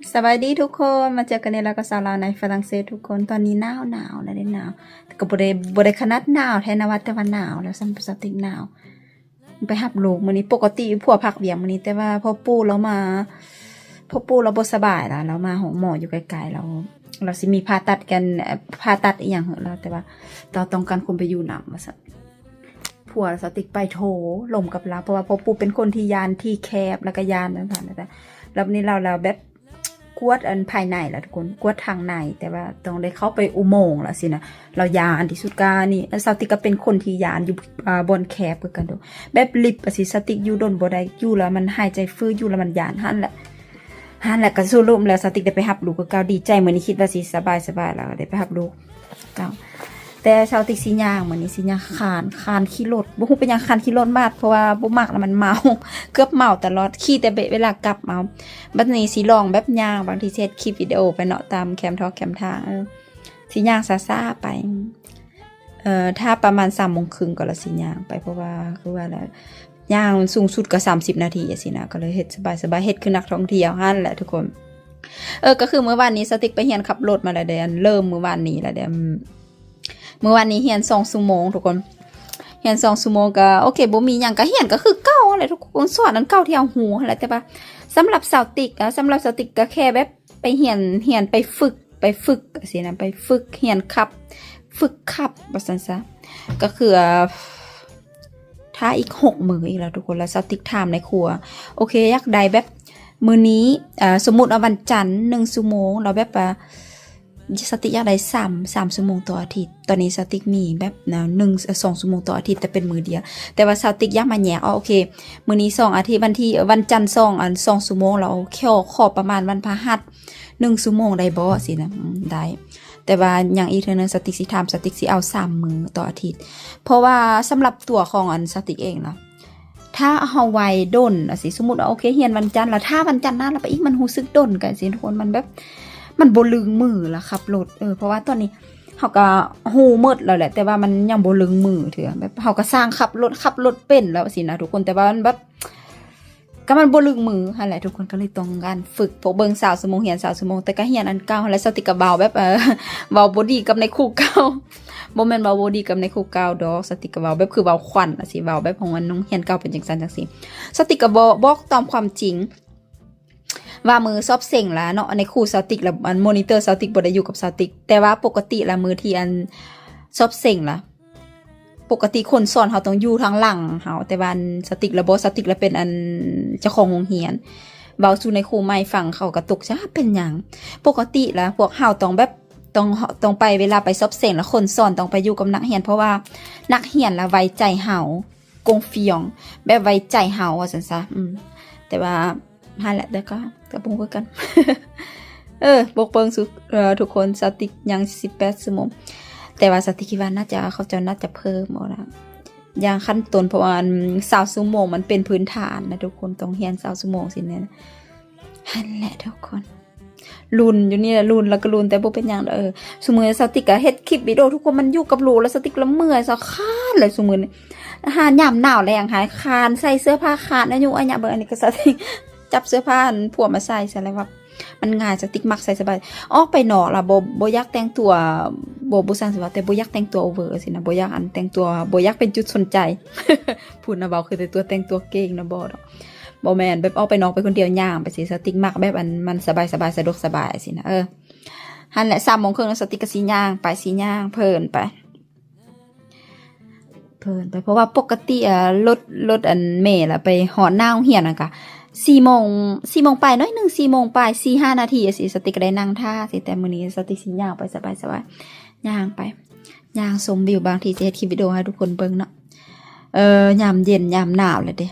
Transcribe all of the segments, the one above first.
สวัสดีทุกคนมาเจอกันในแล้วก็สาวลาวในฝรั่งเศสทุกคนตอนนี้หนาวแล้วได้หนาวแต่ก็บ่ได้ขนาดหนาวแท้นะว่าแต่ว่าหนาวแล้วซัมสติกหนาวไปหับลูกมื้อนี้ปกติผัวพักเวียงมื้อนี้แต่ว่าพ่อปู่เราบ่สบายล่ะเรามาหาหมออยู่ไกลๆเราสิมีผ่าตัดกันผ่าตัดอีหยังเหอะแล้วแต่ว่าเราต้องการคนไปอยู่นำว่าซั่นผัวสติกไปโทรลมกับเราเพราะว่าพ่อปู่เป็นคนที่ยานที่แคบแล้วก็ยานนั่นผ่านแต่แล้วนี้เราแบบกวดอันภายในล่ะทุกคนกวดทางในแต่ว่าต้องได้เข้าไปอุโมงค์ล่ะสินะเรายานที่สุดกานี่สติกก็เป็นคนที่ยานอยู่บนแคบคือกันดูแบบลิฟต์สิสติกอยู่ดนบ่ได้อยู่แล้วมันหายใจฟื้นอยู่แล้วมันยานหั่นแหละก็สู้ร่มแล้วสติกได้ไปรับลูกก็เก่าดีใจมื้อนี้คิดว่าสิสบายแล้วได้ไปรับลูกเก่าแต่สติกสิย่างมื้อนี้สิย่างคานขี่รถบ่ฮู้เป็นหยังคานขี่รถมากเพราะว่าบ่มักแล้วมันเมาเกือบเมาตลอดขี่แต่เวลากลับเมาบัดนี้สิลองแบบย่างบางทีเฮ็ดคลิปวิดีโอไปเนาะตามแคมทางสิย่างซ่าๆไปถ้าประมาณ 3:30 ก็ละสิย่างไปเพราะว่าคือว่าแล้วย่างสูงสุดก็30 นาทีจังซี่นะก็เลยเฮ็ดสบายๆเฮ็ดคือนักท่องเที่ยวหั่นแหละทุกคนก็คือเมื่อวานนี้สติกไปเรียนขับรถมาแล้วเด้เริ่มเมื่อวานนี้แล้วเด้เมื่อวานนี้เรียน2 ชั่วโมงทุกคนเรียน2 ชั่วโมงก็โอเคบ่มีหยังก็เรียนก็คือเก่าแหละทุกคนสอนอันเก่าที่เอาหูหั่นแหละแต่ว่าสำหรับสาวติกก็แค่แบบไปเรียนไปฝึกจังซี่นะไปฝึกเรียนขับว่าซั่นซะก็คือถ้าอีก6 มื้ออีกแล้วทุกคนแล้วสติกถามในครัวโอเคอยากได้แบบมื้อนี้สมมุติว่าวันจันทร์1 ชั่วโมงเราแบบสติกอยากได้3 ชั่วโมงต่ออาทิตย์ตอนนี้สติกมีแบบ2 ชั่วโมงต่ออาทิตย์แต่เป็นมื้อเดียวแต่ว่าสติกอยากมาแยกโอเคมื้อนี้2อาทิตย์วันจันทร์2 ชั่วโมงเราขอประมาณวันพฤหัส1 ชั่วโมงได้บ่สินะได้แต่ว่าอย่างอีกเทื่อนึงสติกสิถามสติกสิเอา3 มื้อต่ออาทิตย์เพราะว่าสำหรับตัวของสติกเองนะถ้าเฮาไวด้นสิสมมุติว่าโอเคเรียนวันจันทร์แล้วถ้าวันจันทร์หน้าแล้วไปอีกมันรู้สึกด้นกันสิทุกคนมันแบบมันบ่ลึงมือล่ะขับรถเพราะว่าตอนนี้เฮาก็ฮู้หมดแล้วแหละแต่ว่ามันยังบ่ลึงมือเถื่อแบบเฮาก็สร้างขับรถเป็นแล้วสินะทุกคนแต่ว่ามันแบบก็มันบ่ลึงมือหั่นแหละทุกคนก็เลยต้องการฝึกพวกเบิ่ง20 ชั่วโมงเรียน20 ชั่วโมงแต่ก็เรียนอันเก่าแล้วสติกก็เบาแบบเบาบ่ดีกับในคู่เก่าบ่แม่นเบาบ่ดีกับในคู่เก่าดอกสติกก็เบาแบบคือเบาควันสิเบาแบบของอันน้องเรียนเก่าเป็นจังซั่นจังซี่สติกก็บอกตามความจริงว่ามือซอบเซ็งแล้วเนาะในคู่สติกแล้วอันมอนิเตอร์สติกบ่ได้อยู่กับสติกแต่ว่าปกติละมือที่อันซอบเซ็งล่ะปกติคนสอนเฮาต้องอยู่ทางหลังเฮาแต่ว่าสติกแล้วบ่สติกแล้วเป็นอันเจ้าของโรงเรียนเว้าสู่ในครูใหม่ฟังเขาก็ตกใจเป็นหยังปกติแล้วพวกเฮาต้องแบบต้องไปเวลาไปซอบเซ็งแล้วคนสอนต้องไปอยู่กับนักเรียนเพราะว่านักเรียนละไว้ใจเฮากงเฟียงแบบไว้ใจเฮาว่าซั่นซะแต่ว่าหั่นแหละแต่ก็บ่คือกัน บกเปิงสุทุกคนสติกยัง18 ชั่วโมงแต่ว่าสติกคิดว่าน่าจะเพิ่มเอาละอย่างขั้นต้นเพราะว่า20 ชั่วโมงมันเป็นพื้นฐานนะทุกคนต้องเรียน20 ชั่วโมงสิเนี่ยหั่นแหละทุกคนลุ้นอยู่นี่แหละลุ้นแล้วก็ลุ้นแต่บ่เป็นหยังซุมื้อสติกก็เฮ็ดคลิปวิดีโอทุกคนมันอยู่กับลูกแล้วสติกละเมื่อยซะคร้านเลยซุมื้อนี้ยามหนาวแรงหายคร้านใส่เสื้อผ้าขาดอายุอันเนี้ยเบิ่งอันนี้ก็สติกจับเสื้อผ้าผัวมาใส่ซะแล้วว่ามันง่ายสติกมักใส่สบายออกไปนอกล่ะบ่อยากแต่งตัวบ่ซั่นสิว่าแต่บ่อยากแต่งตัวโอเวอร์สินะบ่อยากอันแต่งตัวบ่อยากเป็นจุดสนใจ พูดนะเว้าคือแต่ตัวแต่งตัวเก่งนะบ่ดอกบ่แม่นแบบออกไปนอกไปคนเดียวย่างไปสิสติกมักแบบอันมันสบายสะดวกสบายสินะหั่นแหละ 3:30 นสติกก็สิย่างไปเพลินไปเพราะว่าปกติรถอันแม่ล่ะไปหอหน้าโรงเรียนน่ะก็4 โมงไปน้อยนึง4 โมงไป 4-5 นาทีสิสติกก็ได้นั่งท่าสิแต่มื้อนี้สติกสิย่างไปสบายย่างไปย่างชมวิวบางทีจะเฮ็ดคลิปวิดีโอให้ทุกคนเบิ่งเนาะยามเย็นยามหนาวเลยเด้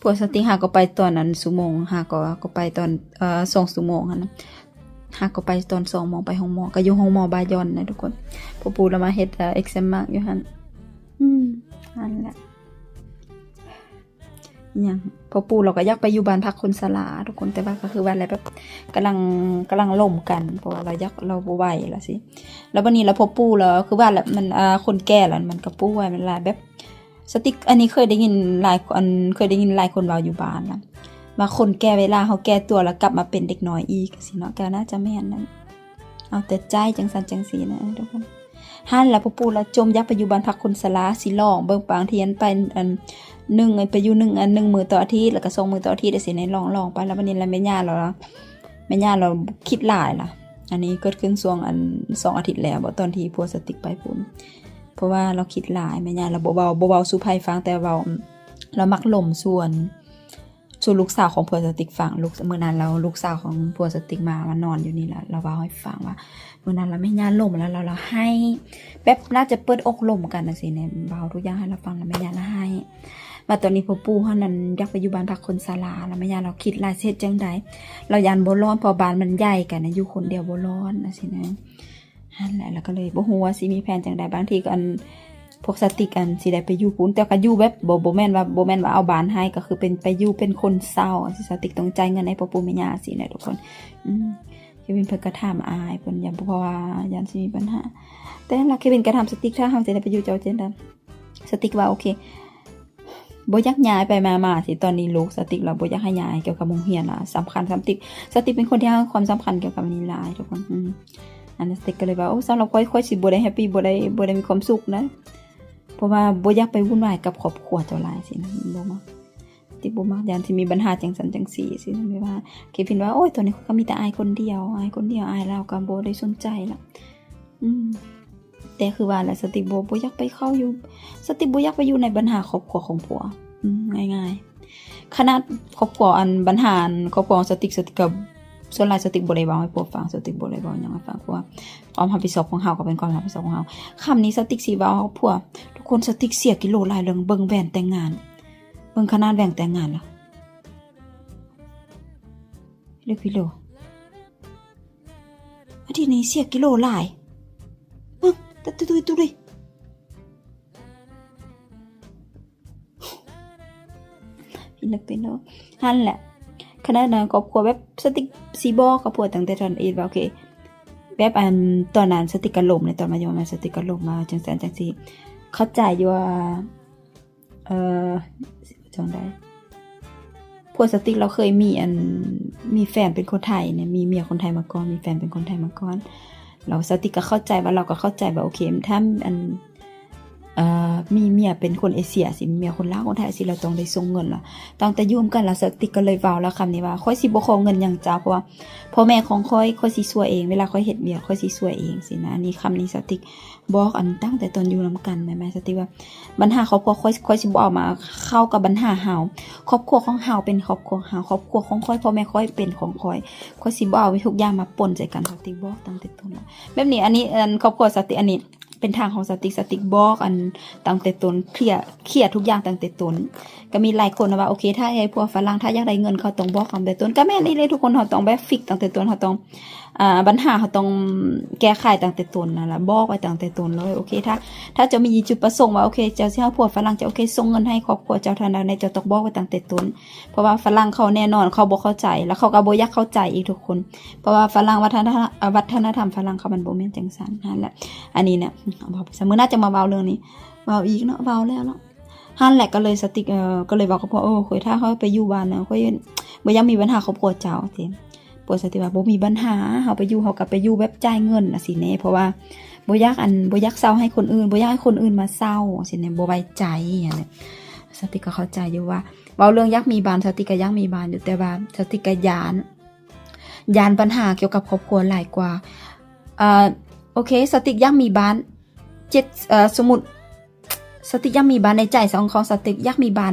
พวกสติกหาก็ไปตอนนั้นชั่วโมงหาก็ไปตอน2 ชั่วโมงหั่นนะหาก็ไปตอน2 โมงไปห้องหมอก็อยู่ห้องหมอบายอนนะทุกคนพ่อปู่เรามาเฮ็ดเอ็กซามอยู่หั่นนั่นแหละยังพ่อปู่เราก็อยากไปอยู่บ้านพักคนชราทุกคนแต่ว่าก็คือว่าอะไรแบบกำลังล่มกันเพราะว่าเราบ่ไหวแล้วสิแล้ววันนี้แล้วพ่อปู่แล้วคือว่ามันคนแก่แล้วมันก็ป่วยมันหลายแบบสติกอันนี้เคยได้ยินหลายคนเว้าอยู่บ้านนะ ว่าคนแก่เวลาเขาแก่ตัวแล้วกลับมาเป็นเด็กน้อยอีกสิเนาะก็น่าจะแม่นนั่นเอาแต่ใจจังซั่นจังซี่นะทุกคนหั่นแล้วพ่อปู่ละจมยักไปอยู่บ้านพักคนสลาสิร้องเบิ่งปางเทียนไปอัน1ไปอยู่1มื้อต่ออาทิตย์แล้วก็2มื้อต่ออาทิตย์ได้สิในร้องไปแล้ววันนี้แล้วแม่ย่าเราคิดหลายล่ะอันนี้เกิดขึ้นช่วง2อาทิตย์แล้วบ่ตอนที่พัวสติกไปพุ่นเพราะว่าเราคิดหลายแม่ย่าเราบ่เบาสู่ไผฟังแต่เว้าเรามักล่มส่วนลูกสาวของพัวสติกฟังมื้อนั้นเราลูกสาวของพัวสติกมานอนอยู่นี่ล่ะเราเว้าให้ฟังว่ามื้อนั้นเราแม่ย่าล่มแล้วเราให้แบบน่าจะเปิดอกล่มกันจังซี่เนี่ยเว้าทุกอย่างให้เราฟังแล้วแม่ย่าละให้ว่าตอนนี้พ่อปู่เฮานั้นอยากไปอยู่บ้านพักคนชราแล้วแม่ย่าเราคิดหลายเฮ็ดจังได๋เรายันบ่ร้อนเพราะบ้านมันใหญ่กันนะอยู่คนเดียวบ่ร้อนจังซี่นะนั่นแหละแล้วก็เลยบ่ฮู้ว่าสิมีแผนจังได๋บางทีก็พวกสติกันสิได้ไปอยู่ปุ้นแต่ก็อยู่แบบบ่แม่นว่าเอาบ้านให้ก็คือเป็นไปอยู่เป็นคนเศร้าสิสติต้องจ่ายเงินให้พ่อปู่แม่ย่าสินะทุกคนเควินเพิ่นก็ถามอายเพิ่นยันเพราะว่ายันสิมีปัญหาแต่ละเควินก็ถามสติถ้าเฮาสิได้ไปอยู่เจ้าเจนดสติว่าโอเคบ่อยากย้ายไปมาสิตอนนี้ลูกสติเราบ่อยากให้ย้ายเกี่ยวกับโรงเรียนล่ะสำคัญสติเป็นคนที่ให้ความสำคัญเกี่ยวกับนี้หลายทุกคนอันนั้นสติก็เลยว่าโอ้สำหรับค่อยสิบ่ได้แฮปปี้บ่ได้มีความสุขนะเพราะว่าบ่อยากไปวุ่นวายกับครอบครัวเจ้าหลายสินะบ่มักติบ่มักยันสิมีปัญหาจังซั่นจังซี่สิไม่ว่าเคพินว่าโอ้ยตอนนี้ก็มีแต่อายคนเดียวอายแล้วก็บ่ได้สนใจล่ะแต่คือว่าแหละสติบ่อยากไปเข้าอยู่สติบ่อยากไปอยู่ในปัญหาครอบครัวของผัวง่ายๆขนาดครอบครัวปัญหาครอบครัวสติกับส่วนหลายสติบ่ได้เว้าให้ผัวฟังสติบ่ได้เว้าหยังให้ฟังเพราะว่าความรับผิดชอบของเฮาก็เป็นความรับผิดชอบของเฮาคำนี้สติสิเว้าให้ผัวทุกคนสติเสียกิโลหลายเรื่องเบิ่งแหวนแต่งงานเบิ่งขนาดแหวนแต่งงานล่ะเรียกกิโลอาทิตย์นี้เสียกิโลหลายตุ้ยพี่นึกเป็นเนาะหั่นแหละขณะนั้นครอบครัวแบบสติสิบอกกับผัวตั้งแต่ตอนอีว่าโอเคแบบตอนนั้นสติกล่มในตอนมาอยู่มาสติกล่มมาจังซั่นจังซี่เข้าใจอยู่ว่าจังได๋ผัวสติเราเคยมีแฟนเป็นคนไทยเนี่ยมีเมียคนไทยมาก่อนมีแฟนเป็นคนไทยมาก่อนเราสติก็เข้าใจว่าเราก็เข้าใจว่าโอเคถ้ามีเมียเป็นคนเอเชียสิมีเมียคนลาวคนไทยสิเราต้องได้ส่งเงินล่ะตั้งแต่ยุ่มกันแล้วสติก็เลยเว้าแล้วคำนี้ว่าค่อยสิบ่ขอเงินหยังจ้าเพราะว่าพ่อแม่ของค่อยสิช่วยเองเวลาค่อยเฮ็ดเวียกค่อยสิช่วยเองสินะนี่คำนี้สติบอกตั้งแต่ตอนอยู่นำกันแม่สติว่าปัญหาครอบครัวค่อยสิบ่เอามาเข้ากับปัญหาเฮาครอบครัวของเฮาเป็นครอบครัวเฮาครอบครัวของค่อยพ่อแม่ค่อยเป็นของค่อยสิบ่เอาทุกอย่างมาปนใจกันสติบอกตั้งแต่ต้นแบบนี้อันนี้ครอบครัวสติอันนี้เป็นทางของสติบอกตั้งแต่ต้นเคลียร์ทุกอย่างตั้งแต่ต้นก็มีหลายคนว่าโอเคถ้าไอ้พวกฝรั่งถ้าอยากได้เงินเขาต้องบอกตั้งแต่ต้นก็แม่นอีเลยทุกคนเขาต้องแบบฟิกตั้งแต่ต้นเขาต้องปัญหาเขาต้องแก้ไขตั้งแต่ต้นนั่นล่ะบอกไว้ตั้งแต่ต้นเลยโอเคถ้าจะมีจุดประสงค์ว่าโอเคเจ้าสิเฮาพวกฝรั่งจะโอเคส่งเงินให้ครอบครัวเจ้าท่านใดเจ้าต้องบอกไว้ตั้งแต่ต้นเพราะว่าฝรั่งเขาแน่นอนเขาบ่เข้าใจแล้วเขาก็บ่อยากเข้าใจอีกทุกคนเพราะว่าฝรั่งวัฒนธรรมฝรั่งเขามันบ่แม่นจังซั่นนั่นแหละอันนี้เนี่ยสมมุติน่าจะมาเว้าเรื่องนี้เว้าอีกเนาะเว้าแล้วเนาะหั่นแหละก็เลยก็เลยบอกกับพ่อค่อยถ้าเขาไปอยู่บ้านเนาะค่อยบ่อยากมีปัญหาครอบครัวเจ้าติปวดสติว่าบ่มีปัญหาเฮาไปอยู่เฮาก็ไปอยู่แบบจ่ายเงินน่ะสิแน่เพราะว่าบ่อยากเศร้าให้คนอื่นบ่อยากให้คนอื่นมาเศร้าสิแน่บ่ไว้ใจอย่างนี้สติก็เข้าใจอยู่ว่าเว้าเรื่องอยากมีบ้านสติก็อยากมีบ้านอยู่แต่ว่าสติก็ย้านปัญหาเกี่ยวกับครอบครัวหลายกว่าโอเคสติอยากมีบ้านสมมุติสติอยากมีบ้านในใจของสติอยากมีบ้าน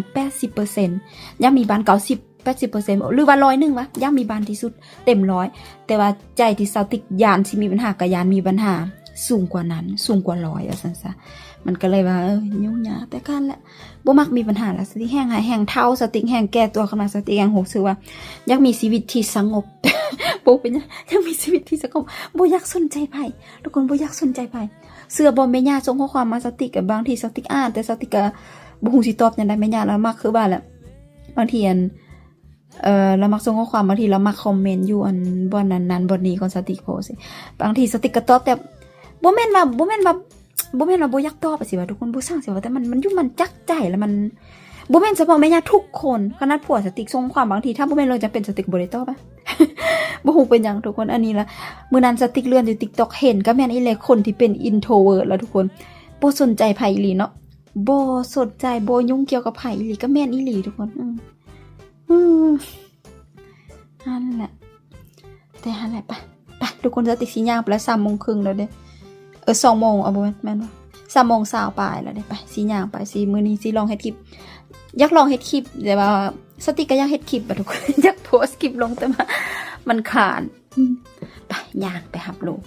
80% อยากมีบ้าน80% หรือว่า100วะอยากมีบ้านที่สุดเต็ม100แต่ว่าใจที่สติยานสิมีปัญหากับยานมีปัญหาสูงกว่านั้นสูงกว่า100ว่าซั่นซะมันก็เลยว่ายุ่งยากแต่กันแหละบ่มักมีปัญหาแล้วสติแห้งเฒ่าสติแห้งแก่ตัวขึ้นมาสติแห้งรู้สึกว่าอยากมีชีวิตที่สงบบ่เป็นอยากมีชีวิตที่สงบบ่อยากสนใจไผทุกคนบ่อยากสนใจไผเสื้อบ่แม่ย่าส่งข้อความมาสติกับบางทีสติอ่านแต่สติก็บ่ฮู้สิตอบจังได๋แม่ย่าแล้วมักคือว่าแหละบางทีเรามักส่งข้อความบางทีเรามักคอมเมนต์อยู่บ่นั้นบ่นี้ของสติโพสบางทีสติก็ตอบแต่บ่แม่นว่าบ่อยากตอบสิว่าทุกคนบ่สร้างสิว่าแต่มันอยู่มันจักใจแล้ว บ่แม่นเฉพาะแม่ย่าทุกคนขนาดผัวสติกทรงความบางทีถ้าบ่แม่นเลยจะเป็นสติกบ่ได้ตอบปะ บ่ฮู้เป็นหยังทุกคนอันนี้ละมื้อนั้นสติกเลื่อนอยู่ TikTok เห็นก็แม่นอีแลคนที่เป็น introvert แล้วทุกคนบ่สนใจไผอีหลีเนาะบ่สนใจบ่ยุ่งเกี่ยวกับไผอีหลีก็แม่นอีหลีทุกคนนั่นแหละแต่หั่นแหละไปทุกคนสติกสิย่างไปแล้ว 3:30 นแล้วเด้2 โมงเอาบ่แม่นบ่3 โมงเช้าปลายแล้วเด้ไปสิย่างไปสิมื้อนี้สิลองเฮ็ดคลิปอยากลองเฮ็ดคลิปแต่ว่าสติกก็อยากเฮ็ดคลิปทุกคนอยากโพสต์คลิปลงแต่ว่ามันขานไปย่างไปหับลูก